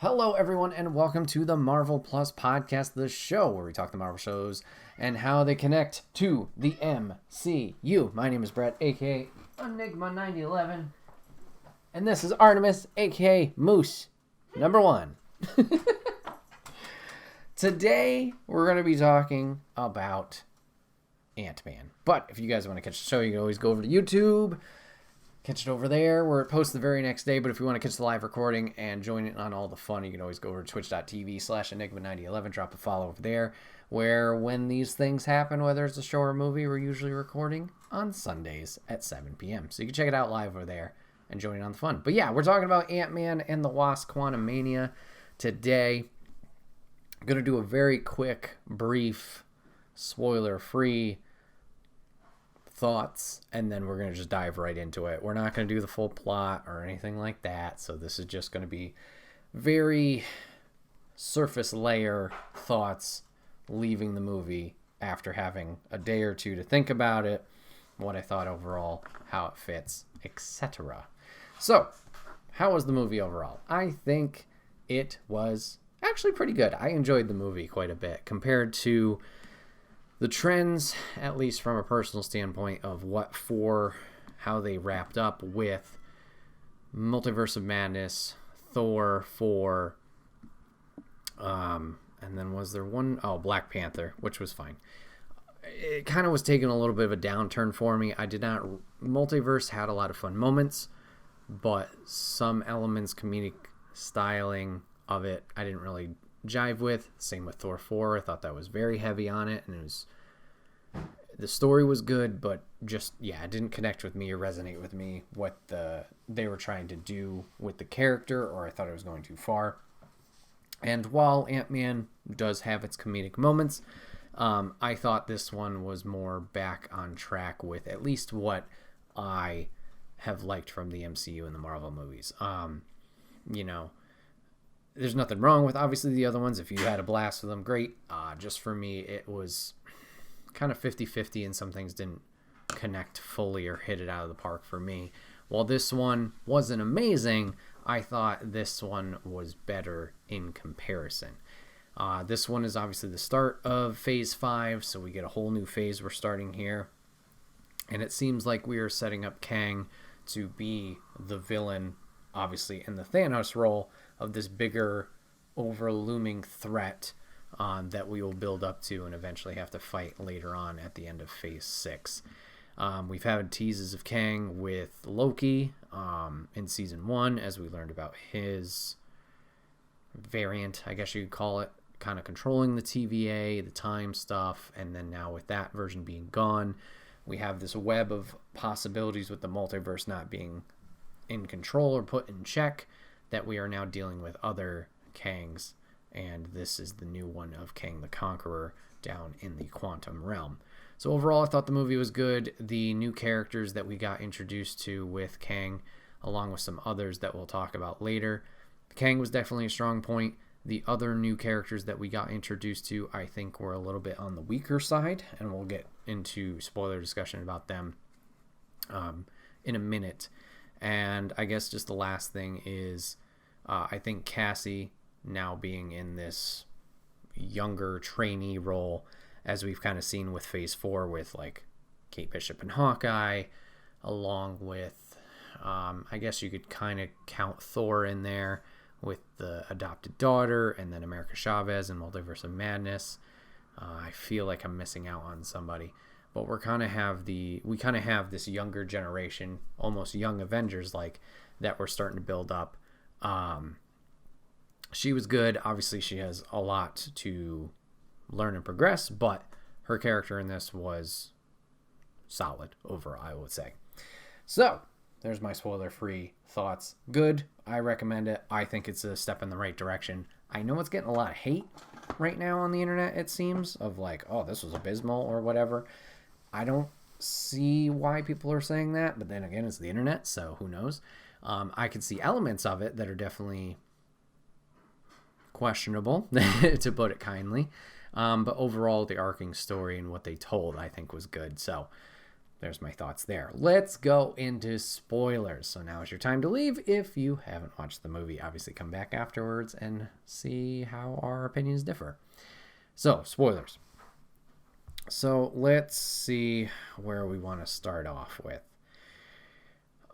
Hello, everyone, and welcome to the Marvel Plus podcast, the show where we talk the Marvel shows and how they connect to the MCU. My name is Bret, aka Enigma 9011, and this is Artemis, aka Moose number 1. Today, we're going to be talking about Ant-Man. But if you guys want to catch the show, you can always go over to YouTube. Catch it over there where it posts the very next day. But if you want to catch the live recording and join in on all the fun, you can always go over to twitch.tv/Enigma9011. Drop a follow over there where when these things happen, whether it's a show or a movie, we're usually recording on Sundays at 7 p.m. So you can check it out live over there and join in on the fun. But yeah, we're talking about Ant-Man and the Wasp Quantumania today. I'm going to do a very quick, brief, spoiler-free thoughts, and then we're going to just dive right into it. We're not going to do the full plot or anything like that, so this is just going to be very surface layer thoughts leaving the movie after having a day or two to think about it, what I thought overall, how it fits, etc. So, how was the movie overall? I think it was actually pretty good. I enjoyed the movie quite a bit compared to the trends, at least from a personal standpoint, of how they wrapped up with Multiverse of Madness, Thor 4, and then was there one? Oh, Black Panther, which was fine. It kind of was taking a little bit of a downturn for me. Multiverse had a lot of fun moments, but some elements, comedic styling of it, I didn't really jive with. Same with Thor 4. I thought that was very heavy on it, and the story was good, but just it didn't connect with me or resonate with me what they were trying to do with the character, or I thought it was going too far. And while Ant-Man does have its comedic moments, I thought this one was more back on track with at least what I have liked from the MCU and the Marvel movies. There's nothing wrong with, obviously, the other ones. If you had a blast with them, great. Just for me, it was kind of 50-50, and some things didn't connect fully or hit it out of the park for me. While this one wasn't amazing, I thought this one was better in comparison. This one is obviously the start of Phase 5, so we get a whole new phase we're starting here. And it seems like we are setting up Kang to be the villain, obviously, in the Thanos role of this bigger, overlooming threat that we will build up to and eventually have to fight later on at the end of Phase 6. We've had teases of Kang with Loki in Season 1, as we learned about his variant, I guess you could call it, kind of controlling the TVA, the time stuff, and then now with that version being gone, we have this web of possibilities with the multiverse not being in control or put in check, that we are now dealing with other Kangs, and this is the new one of Kang the Conqueror down in the quantum realm. So overall, I thought the movie was good. The new characters that we got introduced to with Kang, along with some others that we'll talk about later, Kang was definitely a strong point. The other new characters that we got introduced to, I think, were a little bit on the weaker side, and we'll get into spoiler discussion about them in a minute. And I guess just the last thing is, I think Cassie now being in this younger trainee role, as we've kind of seen with Phase 4 with like Kate Bishop and Hawkeye, along with, I guess you could kind of count Thor in there with the adopted daughter, and then America Chavez and Multiverse of Madness. I feel like I'm missing out on somebody. But we kind of have this younger generation, almost young Avengers like, that we're starting to build up. She was good. Obviously, she has a lot to learn and progress, but her character in this was solid overall, I would say. So, there's my spoiler-free thoughts. Good. I recommend it. I think it's a step in the right direction. I know it's getting a lot of hate right now on the internet, it seems, of like, oh, this was abysmal or whatever. I don't see why people are saying that, but then again, it's the internet, so who knows? I can see elements of it that are definitely questionable, to put it kindly. But overall, the arcing story and what they told, I think, was good. So there's my thoughts there. Let's go into spoilers. So now is your time to leave. If you haven't watched the movie, obviously come back afterwards and see how our opinions differ. So, spoilers. So let's see where we want to start off with.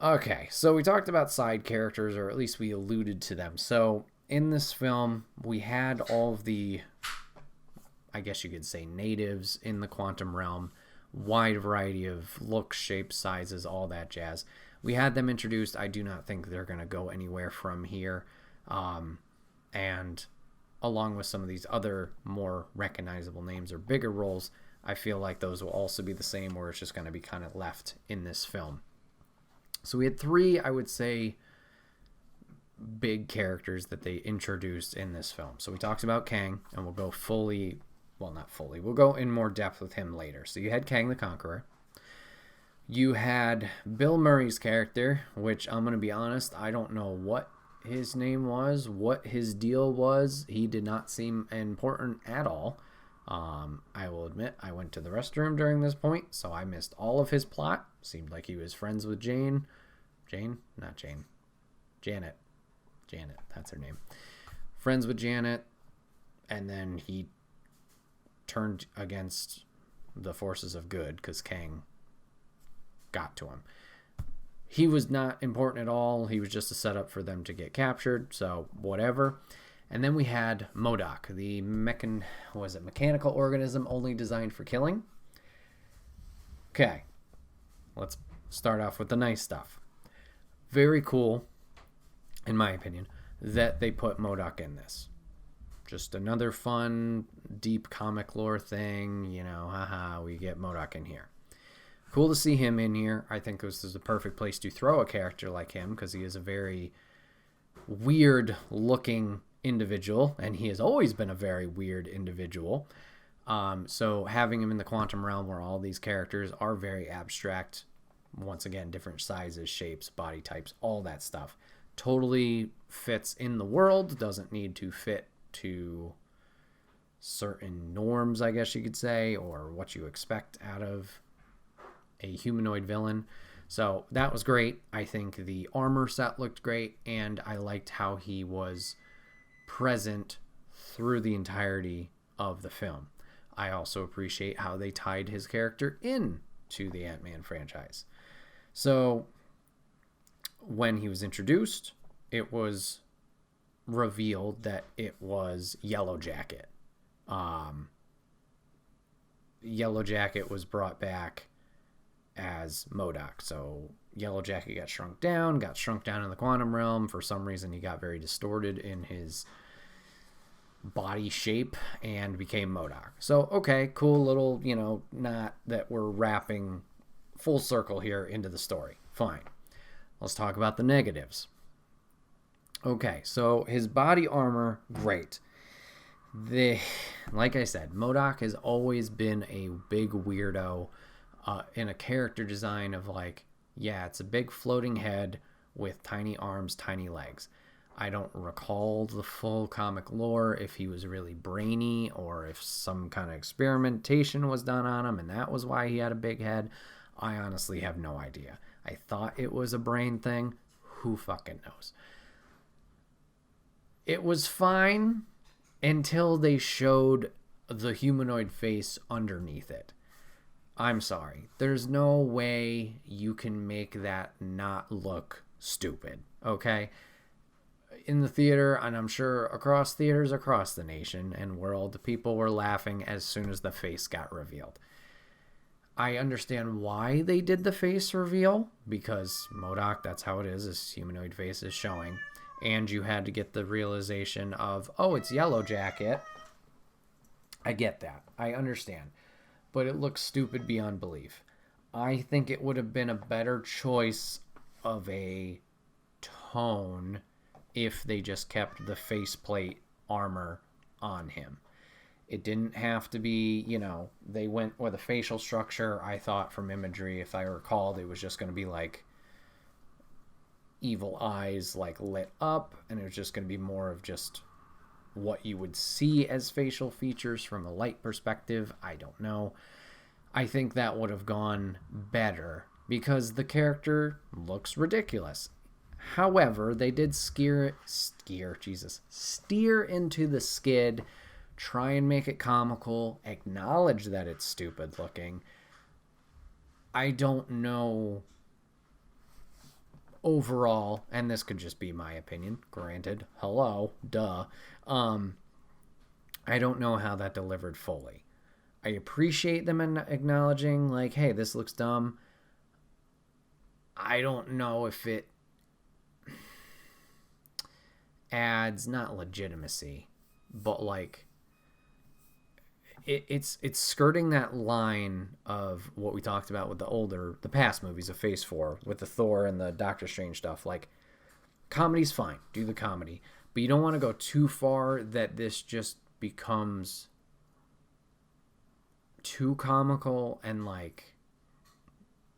Okay, so we talked about side characters, or at least we alluded to them. So in this film, we had all of the, I guess you could say, natives in the quantum realm, wide variety of looks, shapes, sizes, all that jazz. We had them introduced. I do not think they're going to go anywhere from here. And along with some of these other more recognizable names or bigger roles, I feel like those will also be the same, or it's just going to be kind of left in this film. So we had 3, I would say, big characters that they introduced in this film. So we talked about Kang, and we'll go fully, well, not fully, we'll go in more depth with him later. So you had Kang the Conqueror. You had Bill Murray's character, which I'm going to be honest, I don't know what his name was, what his deal was. He did not seem important at all. I will admit I went to the restroom during this point, so I missed all of his plot. Seemed like he was friends with Janet, that's her name. Friends with Janet, and then he turned against the forces of good because Kang got to him. He was not important at all. He was just a setup for them to get captured, so whatever. And then we had MODOK, the mechanical organism only designed for killing. Okay, let's start off with the nice stuff. Very cool, in my opinion, that they put MODOK in this. Just another fun, deep comic lore thing, haha, we get MODOK in here. Cool to see him in here. I think this is the perfect place to throw a character like him because he is a very weird looking individual, and he has always been a very weird individual. So having him in the quantum realm where all these characters are very abstract, once again, different sizes, shapes, body types, all that stuff, totally fits in the world, doesn't need to fit to certain norms, I guess you could say, or what you expect out of a humanoid villain. So that was great. I think the armor set looked great, and I liked how he was present through the entirety of the film. I also appreciate how they tied his character in to the Ant-Man franchise. So when he was introduced, it was revealed that it was Yellow Jacket. Yellow Jacket was brought back as MODOK. So Yellow Jacket got shrunk down in the quantum realm. For some reason, he got very distorted in his body shape and became MODOK. So, okay, cool little, not that we're wrapping full circle here into the story. Fine. Let's talk about the negatives. Okay, so his body armor, great. Like I said, MODOK has always been a big weirdo in a character design of it's a big floating head with tiny arms, tiny legs. I don't recall the full comic lore, if he was really brainy or if some kind of experimentation was done on him and that was why he had a big head. I honestly have no idea. I thought it was a brain thing. Who fucking knows? It was fine until they showed the humanoid face underneath it. I'm sorry. There's no way you can make that not look stupid, okay? In the theater, and I'm sure across theaters across the nation and world, people were laughing as soon as the face got revealed. I understand why they did the face reveal, because MODOK, that's how it is, his humanoid face is showing. And you had to get the realization of, oh, it's Yellow Jacket. I get that. I understand. But it looks stupid beyond belief. I think it would have been a better choice of a tone if they just kept the faceplate armor on him. It didn't have to be, they went with a facial structure. I thought from imagery, if I recalled, it was just going to be evil eyes lit up, and it was just going to be more of just what you would see as facial features from a light perspective. I don't know. I think that would have gone better because the character looks ridiculous. However, they did steer into the skid, try and make it comical, acknowledge that it's stupid looking. I don't know overall, and this could just be my opinion, granted, hello, duh. I don't know how that delivered fully. I appreciate them acknowledging, like, hey, this looks dumb. I don't know if it adds, not legitimacy, but like it's skirting that line of what we talked about with the past movies of Phase 4 with the Thor and the Doctor Strange stuff. Like, comedy's fine, do the comedy, but you don't want to go too far that this just becomes too comical and like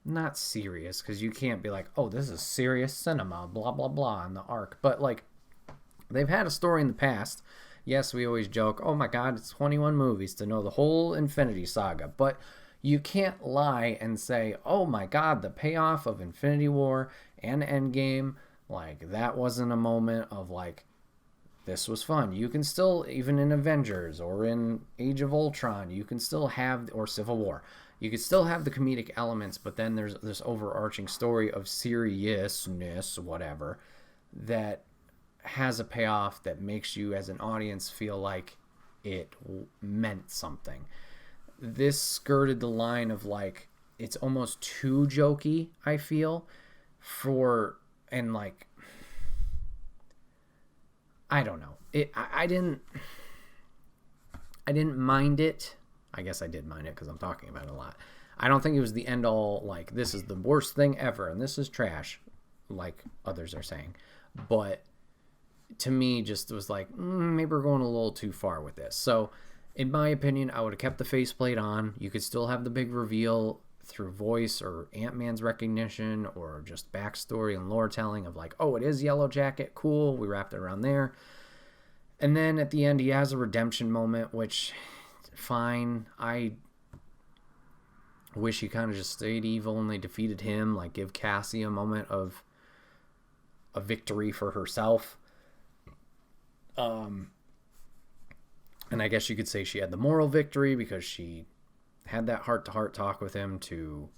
not serious, because you can't be like, oh, this is serious cinema, blah blah blah in the arc. But like, they've had a story in the past. Yes, we always joke, oh my god, it's 21 movies to know the whole Infinity Saga, but you can't lie and say, oh my god, the payoff of Infinity War and Endgame, like, that wasn't a moment of like, this was fun. You can still, even in Avengers or in Age of Ultron, you can still have, or Civil War, you can still have the comedic elements, but then there's this overarching story of seriousness, whatever, that has a payoff that makes you as an audience feel like it meant something. This skirted the line of like, it's almost too jokey, I feel, and like, I don't know. I didn't mind it. I guess I did mind it because I'm talking about it a lot. I don't think it was the end all, like, this is the worst thing ever and this is trash, like others are saying. But to me, just was like, maybe we're going a little too far with this. So, in my opinion, I would have kept the faceplate on. You could still have the big reveal through voice or Ant-Man's recognition or just backstory and lore telling of like, oh, it is Yellow Jacket, cool, we wrapped it around there. And then at the end, he has a redemption moment, which, fine. I wish he kind of just stayed evil and they defeated him, like give Cassie a moment of a victory for herself. And I guess you could say she had the moral victory because she had that heart-to-heart talk with him to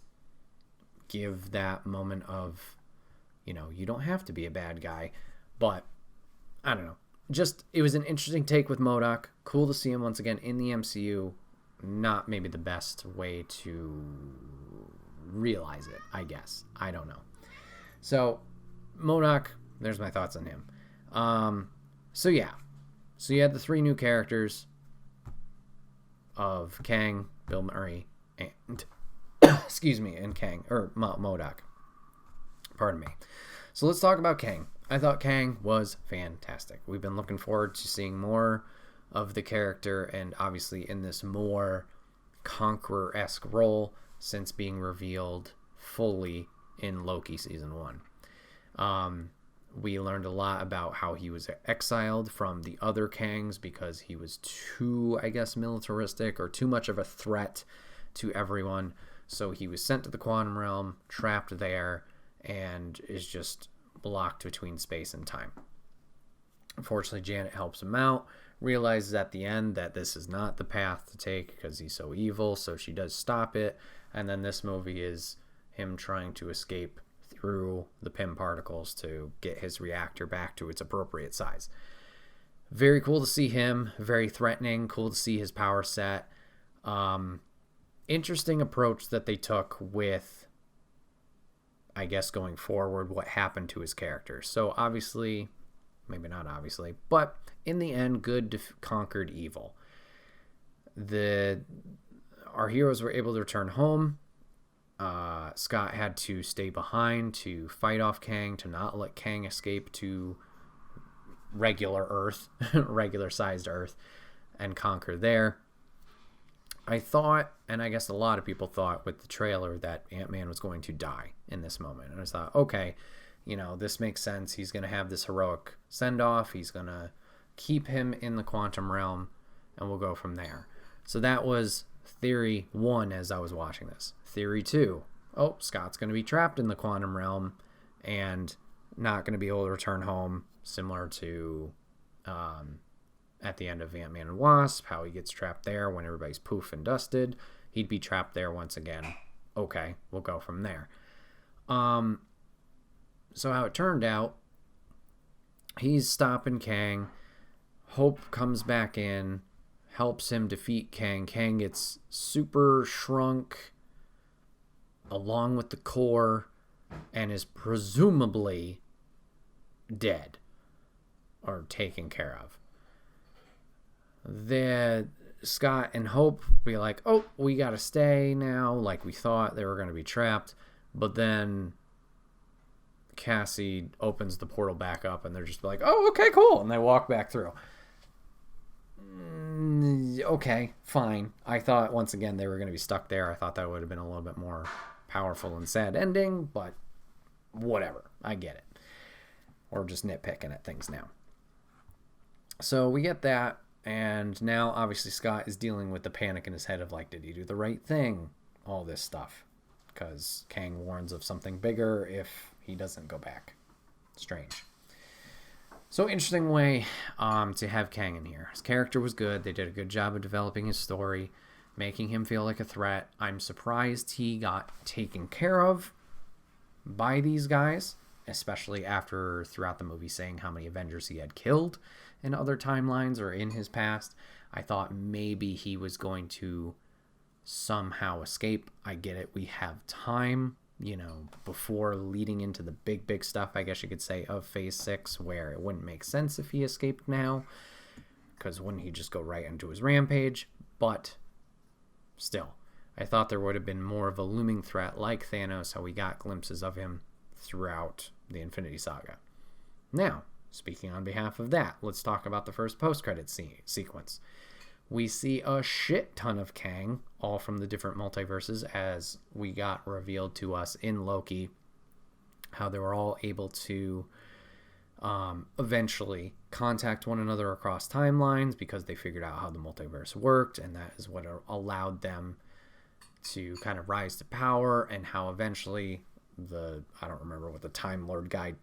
give that moment of, you know, you don't have to be a bad guy. But I don't know. Just, it was an interesting take with MODOK. Cool to see him once again in the MCU. Not maybe the best way to realize it, I guess. I don't know. So, MODOK, there's my thoughts on him. So yeah. So you had the 3 new characters of Kang, Bill Murray, and and Kang, or MODOK. Pardon me. So let's talk about Kang. I thought Kang was fantastic. We've been looking forward to seeing more of the character, and obviously in this more Conqueror-esque role since being revealed fully in Loki Season 1. We learned a lot about how he was exiled from the other Kangs because he was too, I guess, militaristic or too much of a threat to everyone. So he was sent to the quantum realm, trapped there, and is just blocked between space and time. Unfortunately, Janet helps him out, realizes at the end that this is not the path to take because he's so evil, so she does stop it. And then this movie is him trying to escape through the Pym particles to get his reactor back to its appropriate size. Very cool to see him. Very threatening. Cool to see his power set. Interesting approach that they took with, I guess, going forward, what happened to his character. So obviously, maybe not obviously, but in the end, good conquered evil. Our heroes were able to return home. Scott had to stay behind to fight off Kang, to not let Kang escape to regular Earth, regular sized Earth, and conquer there. I thought, and I guess a lot of people thought with the trailer, that Ant-Man was going to die in this moment. And I thought, okay, you know, this makes sense. He's going to have this heroic send-off. He's going to keep him in the quantum realm, and we'll go from there. So that was Theory 1 as I was watching this. Theory 2, oh, Scott's going to be trapped in the quantum realm and not going to be able to return home, similar to at the end of Ant-Man and Wasp, how he gets trapped there when everybody's poof and dusted. He'd be trapped there once again. Okay, we'll go from there. So how it turned out, he's stopping Kang. Hope comes back in, helps him defeat Kang. Kang gets super shrunk along with the core and is presumably dead or taken care of. Then Scott and Hope be like, oh, we gotta stay now, like we thought they were going to be trapped. But then Cassie opens the portal back up and they're just like, oh, okay, cool. And they walk back through. Okay, fine. I thought once again they were going to be stuck there. I thought that would have been a little bit more powerful and sad ending, but whatever. I get it. Or just nitpicking at things now. So we get that, and now obviously Scott is dealing with the panic in his head of like, did he do the right thing? All this stuff. Because Kang warns of something bigger if he doesn't go back. Strange. So interesting way to have Kang in here. His character was good. They did a good job of developing his story, making him feel like a threat. I'm surprised he got taken care of by these guys, especially after throughout the movie saying how many Avengers he had killed in other timelines or in his past. I thought maybe he was going to somehow escape. I get it. We have time, before leading into the big stuff, I guess you could say, of Phase 6, where it wouldn't make sense if he escaped now, because wouldn't he just go right into his rampage? But still, I thought there would have been more of a looming threat like Thanos, how we got glimpses of him throughout the Infinity Saga. Now, speaking on behalf of that, let's talk about the first post-credit sequence. We see a shit ton of Kang, all from the different multiverses, as we got revealed to us in Loki, how they were all able to eventually contact one another across timelines because they figured out how the multiverse worked, and that is what allowed them to kind of rise to power, and how eventually I don't remember what the Time Lord guy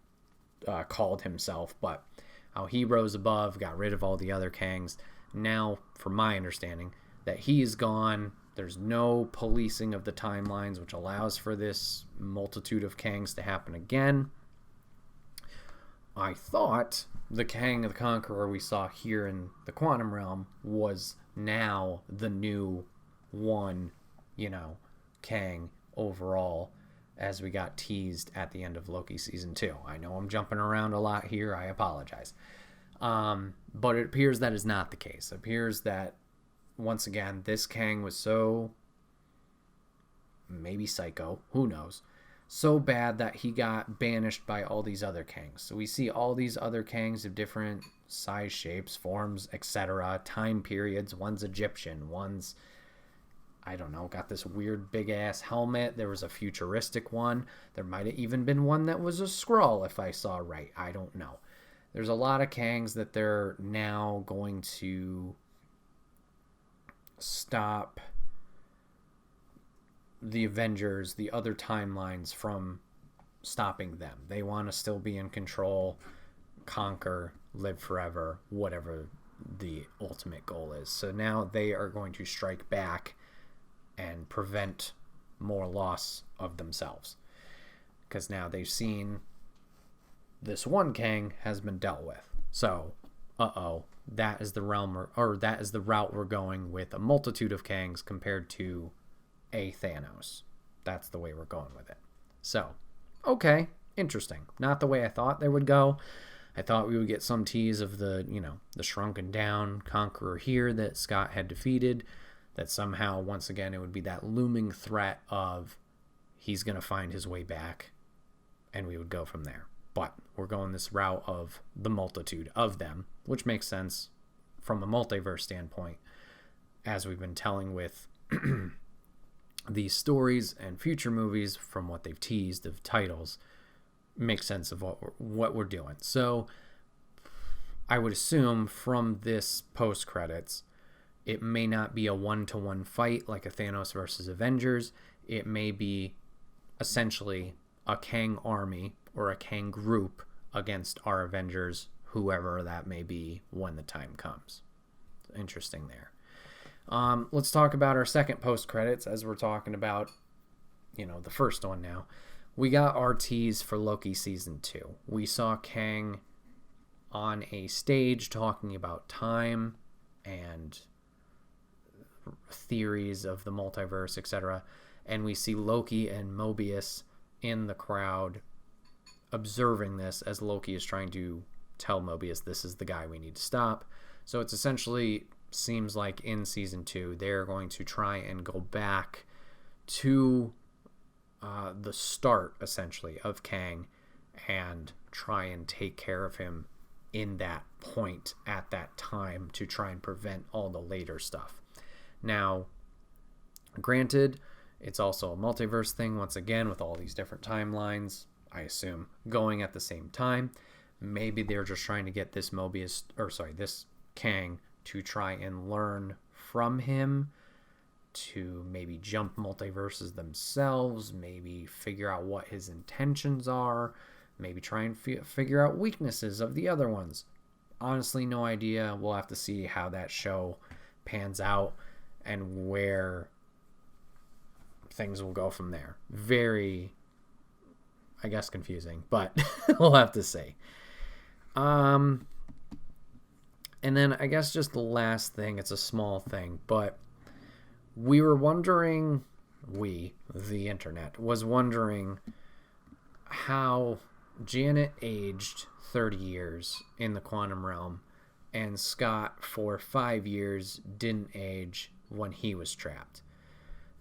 called himself, but how he rose above, got rid of all the other Kangs. Now, from my understanding, that he's gone, there's no policing of the timelines, which allows for this multitude of Kangs to happen again. I thought the Kang the Conqueror we saw here in the Quantum Realm was now the new one, Kang overall, as we got teased at the end of Loki Season 2. I know I'm jumping around a lot here. I apologize. But it appears that is not the case. It appears that, once again, this Kang was so, maybe psycho, who knows, so bad that he got banished by all these other Kangs. So we see all these other Kangs of different size, shapes, forms, etc., time periods. One's Egyptian, one's, I don't know, got this weird big-ass helmet. There was a futuristic one. There might have even been one that was a Skrull, if I saw right. I don't know. There's a lot of Kangs that they're now going to stop the Avengers, the other timelines, from stopping them. They want to still be in control, conquer, live forever, whatever the ultimate goal is. So now they are going to strike back and prevent more loss of themselves. Because now they've seen this one Kang has been dealt with. So, that is the realm, or that is the route we're going with a multitude of Kangs compared to a Thanos. That's the way we're going with it. So, okay, interesting. Not the way I thought they would go. I thought we would get some tease of the shrunken down Conqueror here that Scott had defeated, that somehow, once again, it would be that looming threat of he's going to find his way back, and we would go from there. But we're going this route of the multitude of them, which makes sense from a multiverse standpoint, as we've been telling with these stories and future movies from what they've teased of titles. Makes sense of what we're doing. So I would assume from this post-credits, It may not be a one-to-one fight like a Thanos versus Avengers. It may be essentially a Kang army or a Kang group against our Avengers, whoever that may be when the time comes. Interesting there. Let's talk about our second post-credits as we're talking about, the first one now. We got our tease for Loki Season 2. We saw Kang on a stage talking about time and theories of the multiverse, etc. And we see Loki and Mobius in the crowd observing this as Loki is trying to tell Mobius this is the guy we need to stop. So it's essentially seems like in Season 2 they're going to try and go back to the start essentially of Kang and try and take care of him in that point at that time to try and prevent all the later stuff. Now, granted, it's also a multiverse thing once again with all these different timelines, I assume, going at the same time. Maybe they're just trying to get this this Kang to try and learn from him, to maybe jump multiverses themselves, maybe figure out what his intentions are, maybe try and figure out weaknesses of the other ones. Honestly, no idea. We'll have to see how that show pans out and where things will go from there. Very, I guess, confusing, but we'll have to see. And then I guess just the last thing, it's a small thing, but we were wondering, the internet, was wondering how Janet aged 30 years in the quantum realm and Scott for 5 years didn't age when he was trapped.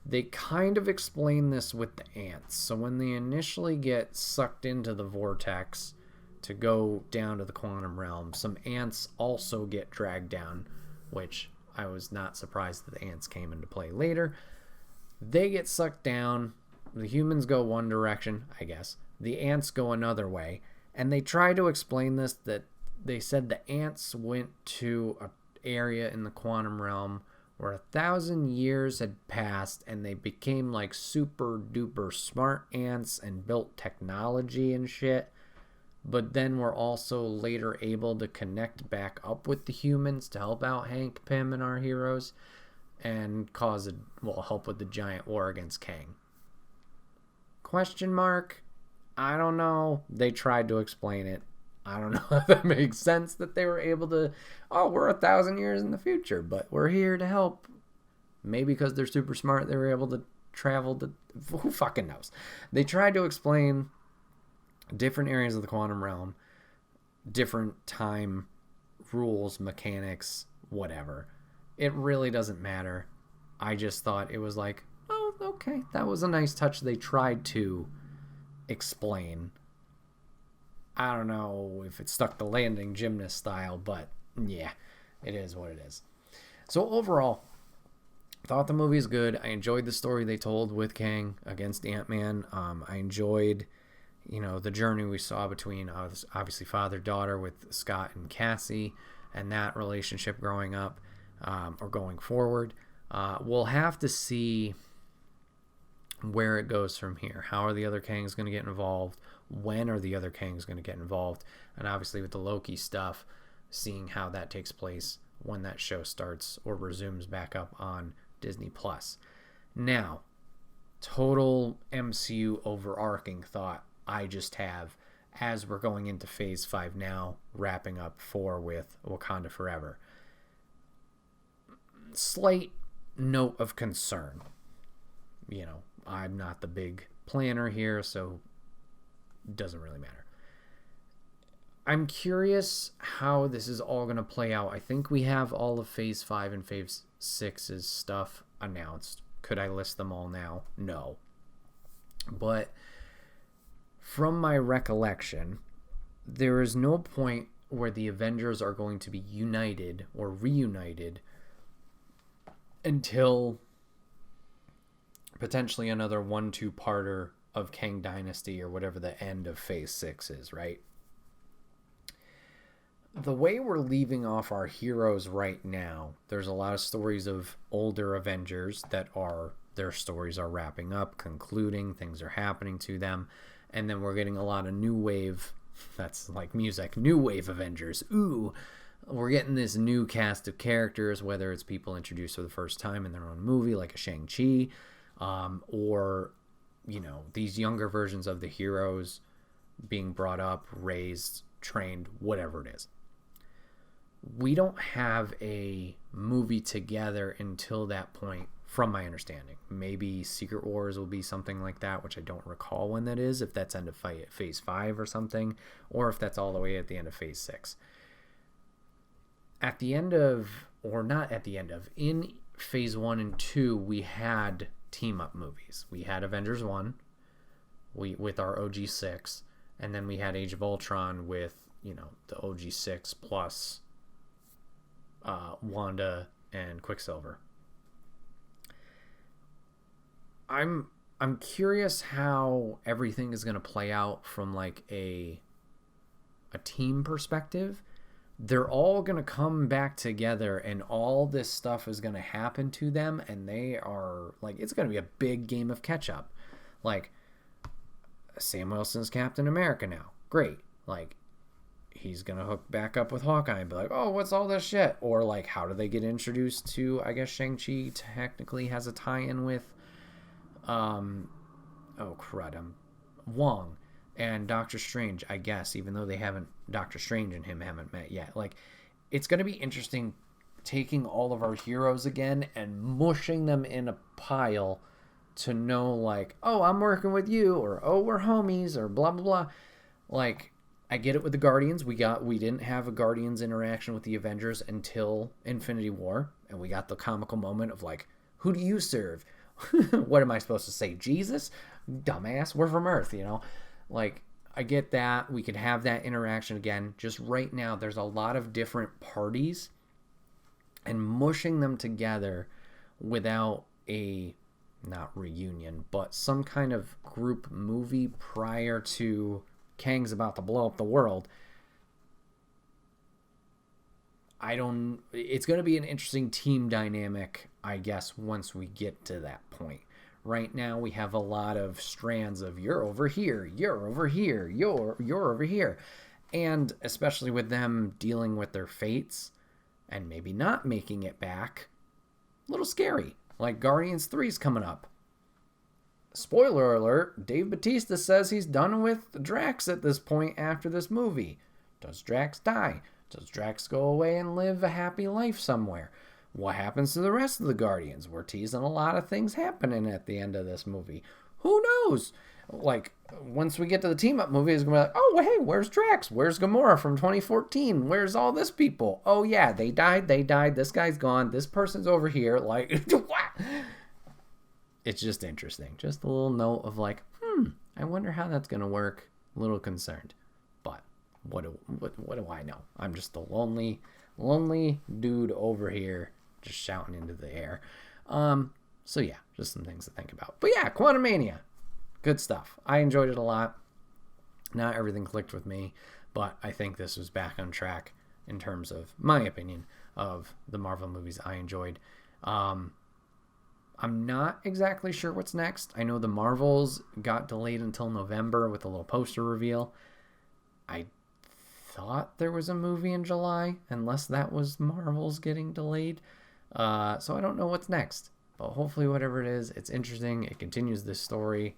They kind of explain this with the ants. So when they initially get sucked into the vortex to go down to the quantum realm, some ants also get dragged down, which I was not surprised that the ants came into play later. They get sucked down. The humans go one direction, I guess. The ants go another way. And they try to explain this, that they said the ants went to an area in the quantum realm where 1,000 years had passed and they became like super duper smart ants and built technology and shit. But then were also later able to connect back up with the humans to help out Hank Pym and our heroes and help with the giant war against Kang. Question mark? I don't know. They tried to explain it. I don't know if that makes sense that they were able to, we're 1,000 years in the future, but we're here to help. Maybe because they're super smart, they were able to travel to, who fucking knows? They tried to explain different areas of the quantum realm, different time rules, mechanics, whatever. It really doesn't matter. I just thought it was like, oh, okay, that was a nice touch. They tried to explain. I don't know if it stuck the landing gymnast style, but yeah, it is what it is. So overall, I thought the movie is good. I enjoyed the story they told with Kang against Ant-Man. I enjoyed, the journey we saw between obviously father-daughter with Scott and Cassie and that relationship growing up or going forward. We'll have to see where it goes from here. How are the other Kangs going to get involved? When are the other Kangs going to get involved? And obviously with the Loki stuff, seeing how that takes place when that show starts or resumes back up on Disney+. Now, total MCU overarching thought I just have as we're going into Phase 5 now, wrapping up 4 with Wakanda Forever. Slight note of concern. I'm not the big planner here, so it doesn't really matter. I'm curious how this is all going to play out. I think we have all of Phase 5 and Phase 6's stuff announced. Could I list them all now? No. But from my recollection, there is no point where the Avengers are going to be united or reunited until potentially another 1-2-parter of Kang Dynasty or whatever the end of Phase 6 is, right? the way we're leaving off our heroes right now, there's a lot of stories of older Avengers that their stories are wrapping up, concluding, things are happening to them, and then we're getting a lot of new wave, that's like music, new wave Avengers. Ooh, we're getting this new cast of characters, whether it's people introduced for the first time in their own movie, like a Shang-Chi, or, you know, these younger versions of the heroes being brought up, raised, trained, whatever it is. We don't have a movie together until that point, from my understanding. Maybe Secret Wars will be something like that, which I don't recall when that is, if that's end of phase 5 or something, or if that's all the way at the end of phase 6. At the end of, or not at the end of, in phase 1 and 2, we had team-up movies. We had Avengers 1 with our OG6, and then we had Age of Ultron with, you know, the OG6 plus Wanda and Quicksilver. I'm curious how everything is going to play out from like a team perspective. They're all going to come back together and all this stuff is going to happen to them, and they are like, it's going to be a big game of catch up. Like, Sam Wilson's Captain America now. Great. Like, he's going to hook back up with Hawkeye and be like, oh, what's all this shit? Or like, how do they get introduced to, I guess Shang-Chi technically has a tie-in with Wong and Doctor Strange, I guess, even though Doctor Strange and him haven't met yet. Like, it's going to be interesting taking all of our heroes again and mushing them in a pile to know, like, oh, I'm working with you, or oh, we're homies, or blah, blah, blah. Like, I get it with the Guardians. We didn't have a Guardians interaction with the Avengers until Infinity War, and we got the comical moment of like, who do you serve? What am I supposed to say? Jesus? Dumbass, we're from Earth, you know? Like, I get that. We could have that interaction again. Just right now, there's a lot of different parties, and mushing them together without a, not reunion, but some kind of group movie prior to Kang's about to blow up the world. It's going to be an interesting team dynamic, I guess, once we get to that point. Right now, we have a lot of strands of you're over here, you're over here, you're over here. And especially with them dealing with their fates and maybe not making it back, a little scary. Like Guardians 3 is coming up. Spoiler alert, Dave Bautista says he's done with Drax at this point after this movie. Does Drax die? Does Drax go away and live a happy life somewhere? What happens to the rest of the Guardians? We're teasing a lot of things happening at the end of this movie. Who knows? Like, once we get to the team-up movie, it's going to be like, oh, well, hey, where's Drax? Where's Gamora from 2014? Where's all this people? Oh, yeah, they died. This guy's gone. This person's over here. Like, what? It's just interesting. Just a little note of like, I wonder how that's going to work. A little concerned. But what do I know? I'm just a lonely dude over here just shouting into the air. So yeah, just some things to think about. But yeah, Quantumania. Good stuff. I enjoyed it a lot. Not everything clicked with me, but I think this was back on track in terms of my opinion of the Marvel movies I enjoyed. I'm not exactly sure what's next. I know the Marvels got delayed until November with a little poster reveal. I thought there was a movie in July, unless that was Marvel's getting delayed. So I don't know what's next. But hopefully whatever it is, it's interesting. It continues this story,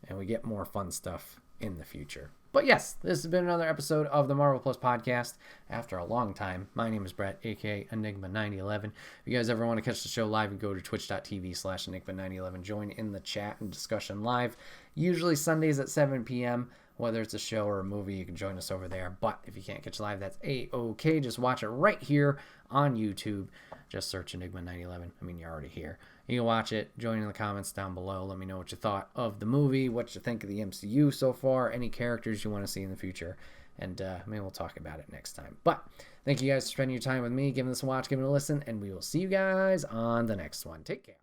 and we get more fun stuff in the future. But yes, this has been another episode of the Marvel Plus podcast after a long time. My name is Bret, aka Enigma9011. If you guys ever want to catch the show live, you go to twitch.tv/Enigma9011. Join in the chat and discussion live. Usually Sundays at 7 p.m. Whether it's a show or a movie, you can join us over there. But if you can't catch live, that's A-OK. Just watch it right here on YouTube. Just search Enigma9011. I mean, you're already here. You can watch it. Join in the comments down below. Let me know what you thought of the movie, what you think of the MCU so far, any characters you want to see in the future. And maybe we'll talk about it next time. But thank you guys for spending your time with me, giving this a watch, giving it a listen, and we will see you guys on the next one. Take care.